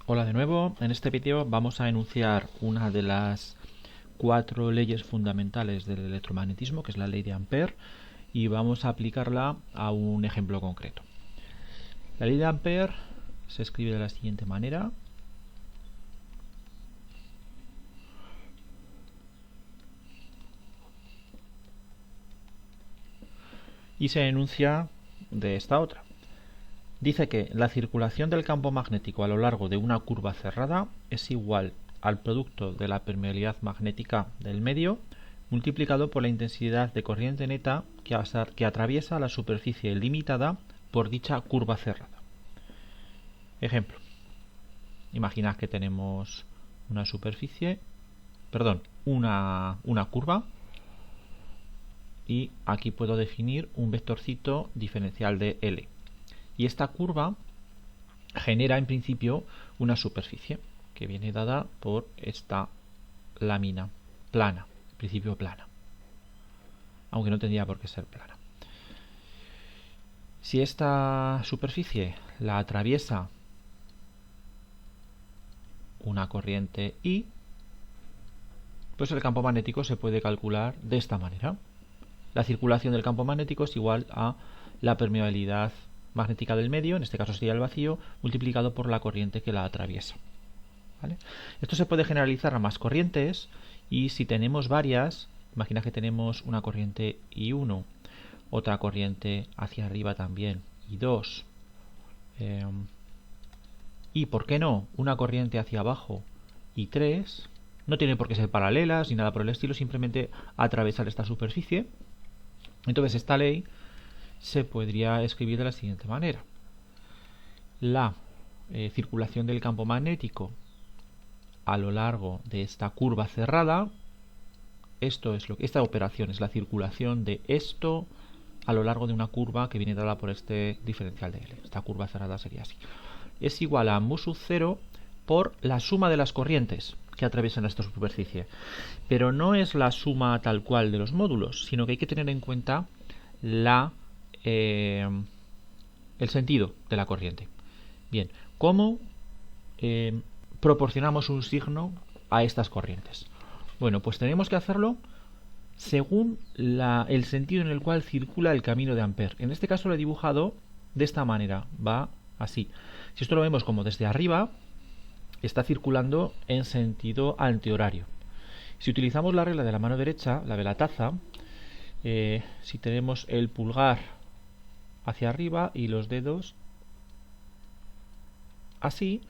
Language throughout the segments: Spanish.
Hola de nuevo, en este vídeo vamos a enunciar una de las 4 leyes fundamentales del electromagnetismo, que es la ley de Ampère, y vamos a aplicarla a un ejemplo concreto. La ley de Ampère se escribe de la siguiente manera. Y se enuncia de esta otra. Dice que la circulación del campo magnético a lo largo de una curva cerrada es igual al producto de la permeabilidad magnética del medio multiplicado por la intensidad de corriente neta que atraviesa la superficie limitada por dicha curva cerrada. Ejemplo. Imaginad que tenemos una superficie, una curva, y aquí puedo definir un vectorcito diferencial de L. Y esta curva genera en principio una superficie que viene dada por esta lámina plana, en principio plana, aunque no tendría por qué ser plana. Si esta superficie la atraviesa una corriente I, pues el campo magnético se puede calcular de esta manera. La circulación del campo magnético es igual a la permeabilidad magnética del medio, en este caso sería el vacío, multiplicado por la corriente que la atraviesa. ¿Vale? Esto se puede generalizar a más corrientes, y si tenemos varias, imagina que tenemos una corriente I1, otra corriente hacia arriba también I2, y por qué no, una corriente hacia abajo I3, no tiene por qué ser paralelas ni nada por el estilo, simplemente atravesar esta superficie. Entonces esta ley se podría escribir de la siguiente manera. La circulación del campo magnético a lo largo de esta curva cerrada, esta operación es la circulación de esto a lo largo de una curva que viene dada por este diferencial de L. Esta curva cerrada sería así. Es igual a mu sub 0 por la suma de las corrientes que atraviesan esta superficie. Pero no es la suma tal cual de los módulos, sino que hay que tener en cuenta el sentido de la corriente. Bien, ¿cómo proporcionamos un signo a estas corrientes? Bueno, pues tenemos que hacerlo según el sentido en el cual circula el camino de Ampère. En este caso lo he dibujado de esta manera, va así. Si esto lo vemos como desde arriba, está circulando en sentido antihorario. Si utilizamos la regla de la mano derecha, la de la taza, si tenemos el pulgar hacia arriba y los dedos así,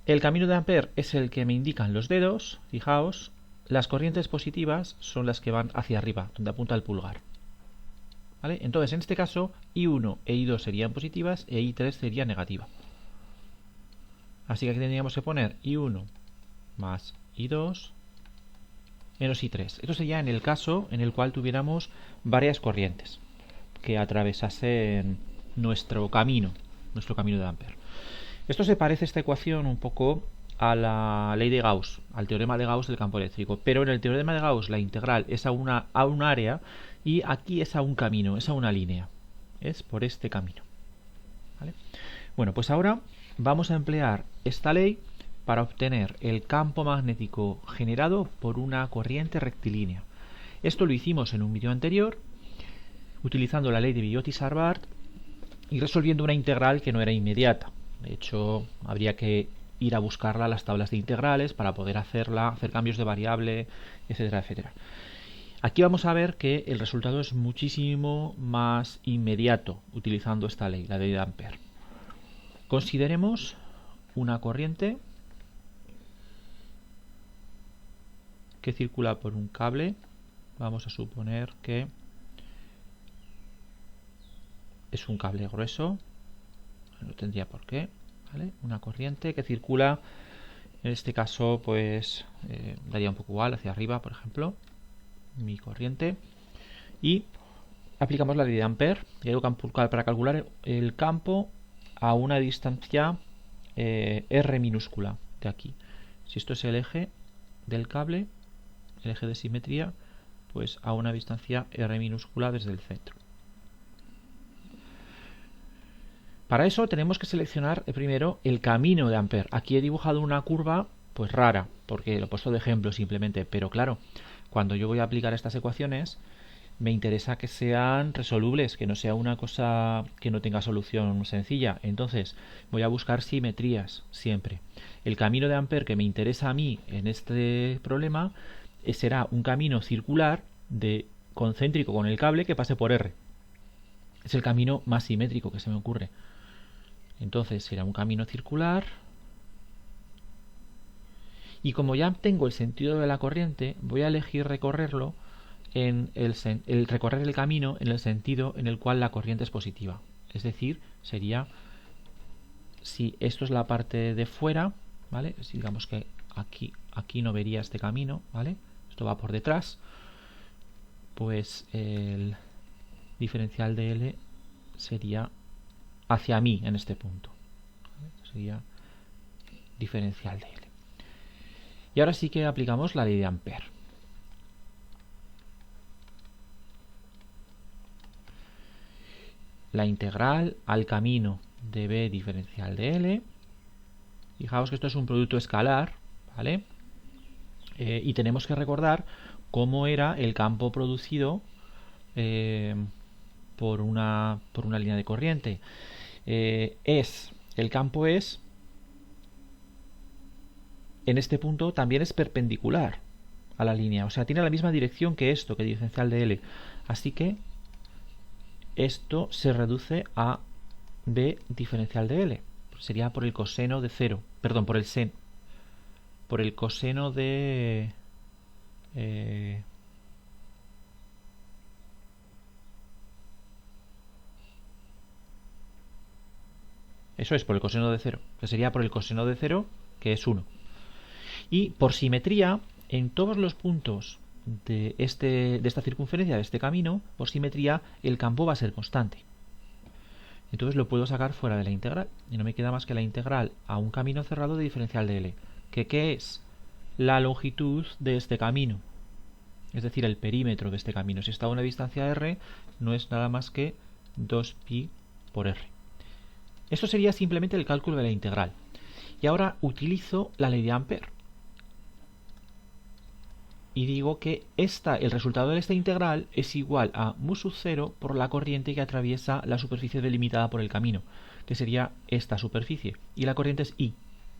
el camino de Ampère es el que me indican los dedos. Fijaos, las corrientes positivas son las que van hacia arriba, donde apunta el pulgar. ¿Vale? Entonces, en este caso, I1 e I2 serían positivas e I3 sería negativa. Así que aquí tendríamos que poner I1 más I2 menos I3. Esto sería en el caso en el cual tuviéramos varias corrientes que atravesasen nuestro camino de Ampère. Esto se parece, esta ecuación, un poco a la ley de Gauss, al teorema de Gauss del campo eléctrico, pero en el teorema de Gauss la integral es a un área y aquí es a un camino, es a una línea, es por este camino. ¿Vale? Bueno, pues ahora vamos a emplear esta ley para obtener el campo magnético generado por una corriente rectilínea. Esto lo hicimos en un vídeo anterior, utilizando la ley de Biot-Savart y resolviendo una integral que no era inmediata. De hecho, habría que ir a buscarla a las tablas de integrales para poder hacer cambios de variable, etcétera, etcétera. Aquí vamos a ver que el resultado es muchísimo más inmediato utilizando esta ley, la ley de Ampère. Consideremos una corriente que circula por un cable. Vamos a suponer que es un cable grueso, no tendría por qué, ¿vale? Una corriente que circula, en este caso pues daría un poco igual, hacia arriba, por ejemplo, mi corriente, y aplicamos la ley de Ampère para calcular el campo a una distancia R minúscula de aquí. Si esto es el eje del cable, el eje de simetría, pues a una distancia R minúscula desde el centro. Para eso tenemos que seleccionar primero el camino de Ampere. Aquí he dibujado una curva pues rara, porque lo he puesto de ejemplo simplemente, pero claro, cuando yo voy a aplicar estas ecuaciones me interesa que sean resolubles, que no sea una cosa que no tenga solución sencilla. Entonces voy a buscar simetrías siempre. El camino de Ampere que me interesa a mí en este problema será un camino circular de concéntrico con el cable que pase por R. Es el camino más simétrico que se me ocurre. Entonces será un camino circular. Y como ya tengo el sentido de la corriente, voy a elegir recorrerlo en recorrer el camino en el sentido en el cual la corriente es positiva. Es decir, sería, si esto es la parte de fuera, ¿vale? Si digamos que aquí no vería este camino, ¿vale? Esto va por detrás, pues el diferencial de L sería hacia mí en este punto, ¿vale? Sería diferencial de L. Y ahora sí que aplicamos la ley de Ampere. La integral al camino de B diferencial de L. Fijaos que esto es un producto escalar, ¿vale? Y tenemos que recordar cómo era el campo producido por una línea de corriente. El campo es, en este punto también es perpendicular a la línea, o sea, tiene la misma dirección que esto, que diferencial de L. Así que esto se reduce a B diferencial de L. Sería por el coseno de 0. Perdón, por el sen. Por el coseno de... eso es, por el coseno de 0. Que sería por el coseno de 0, que es 1. Y por simetría, en todos los puntos de esta circunferencia, de este camino, por simetría, el campo va a ser constante. Entonces lo puedo sacar fuera de la integral. Y no me queda más que la integral a un camino cerrado de diferencial de L. ¿Qué es? La longitud de este camino. Es decir, el perímetro de este camino. Si está a una distancia R, no es nada más que 2pi por R. Esto sería simplemente el cálculo de la integral. Y ahora utilizo la ley de Ampere. Y digo que el resultado de esta integral es igual a mu sub 0 por la corriente que atraviesa la superficie delimitada por el camino, que sería esta superficie. Y la corriente es I.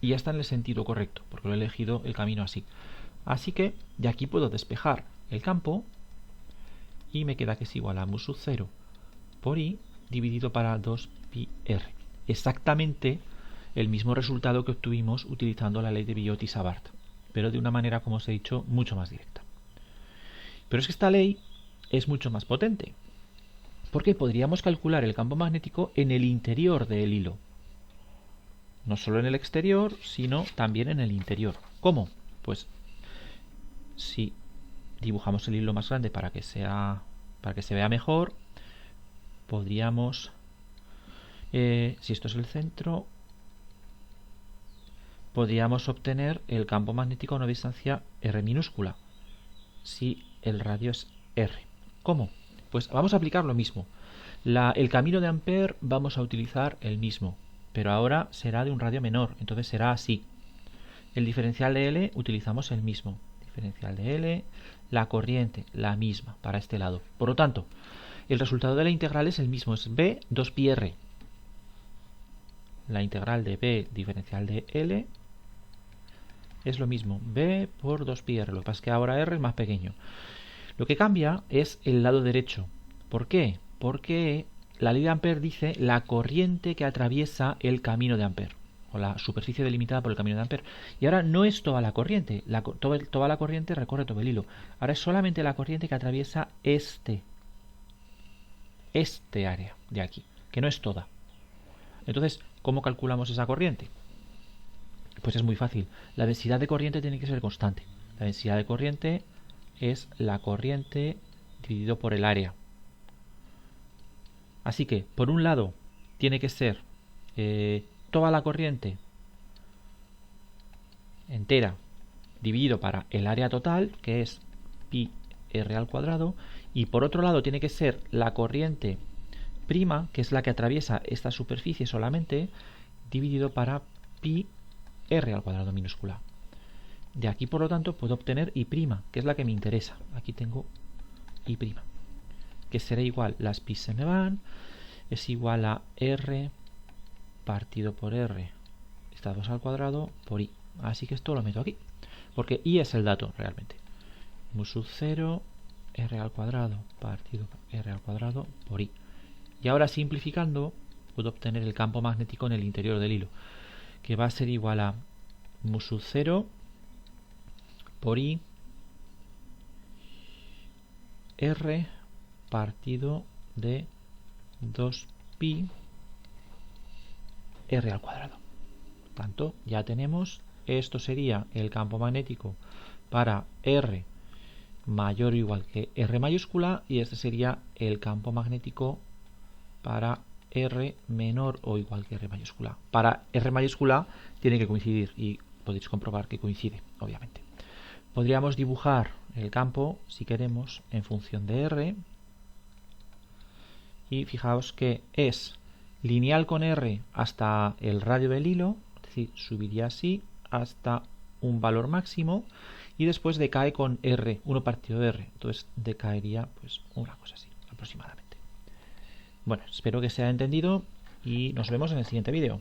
Y ya está en el sentido correcto, porque lo he elegido el camino así. Así que de aquí puedo despejar el campo y me queda que es igual a mu sub 0 por I dividido para 2pi r. Exactamente el mismo resultado que obtuvimos utilizando la ley de Biot y Savart, pero de una manera, como os he dicho, mucho más directa. Pero es que esta ley es mucho más potente, porque podríamos calcular el campo magnético en el interior del hilo. No solo en el exterior, sino también en el interior. ¿Cómo? Pues si dibujamos el hilo más grande para que se vea mejor, podríamos, si esto es el centro, podríamos obtener el campo magnético a una distancia r minúscula, si el radio es r. ¿Cómo? Pues vamos a aplicar lo mismo. El camino de Ampere vamos a utilizar el mismo, pero ahora será de un radio menor, entonces será así. El diferencial de L utilizamos el mismo. Diferencial de L, la corriente, la misma para este lado. Por lo tanto, el resultado de la integral es el mismo, es B 2pi r. La integral de B diferencial de L es lo mismo, B por 2pi r. Lo que pasa es que ahora r es más pequeño. Lo que cambia es el lado derecho. ¿Por qué? Porque la ley de Ampere dice la corriente que atraviesa el camino de Ampere, o la superficie delimitada por el camino de Ampere. Y ahora no es toda la corriente, toda la corriente recorre todo el hilo. Ahora es solamente la corriente que atraviesa este área de aquí, que no es toda. Entonces, ¿cómo calculamos esa corriente? Pues es muy fácil. La densidad de corriente tiene que ser constante. La densidad de corriente es la corriente dividido por el área. Así que, por un lado, tiene que ser toda la corriente entera dividido para el área total, que es pi r al cuadrado, y por otro lado tiene que ser la corriente prima, que es la que atraviesa esta superficie solamente, dividido para pi r al cuadrado minúscula. De aquí, por lo tanto, puedo obtener I', que es la que me interesa. Aquí tengo I', que será igual, las pi se me van, es igual a r partido por r, está 2 al cuadrado por I. Así que esto lo meto aquí, porque I es el dato realmente. Mu sub 0, r al cuadrado partido por r al cuadrado por I. Y ahora simplificando, puedo obtener el campo magnético en el interior del hilo, que va a ser igual a mu sub 0 por I r partido de 2pi r al cuadrado. Por tanto, ya tenemos, esto sería el campo magnético para r mayor o igual que r mayúscula, y este sería el campo magnético para r menor o igual que r mayúscula. Para r mayúscula tiene que coincidir, y podéis comprobar que coincide, obviamente. Podríamos dibujar el campo, si queremos, en función de r, y fijaos que es lineal con r hasta el radio del hilo, es decir, subiría así hasta un valor máximo, y después decae con r, 1 partido de r, entonces decaería pues una cosa así, aproximadamente. Bueno, espero que se haya entendido y nos vemos en el siguiente vídeo.